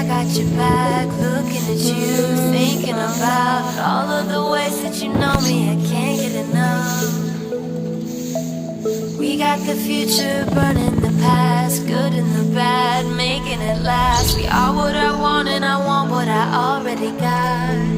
I got your back, looking at you, thinking about all of the ways that you know me. I can't get enough. We got the future burning the past, good and the bad, making it last. We are what I want and I want what I already got.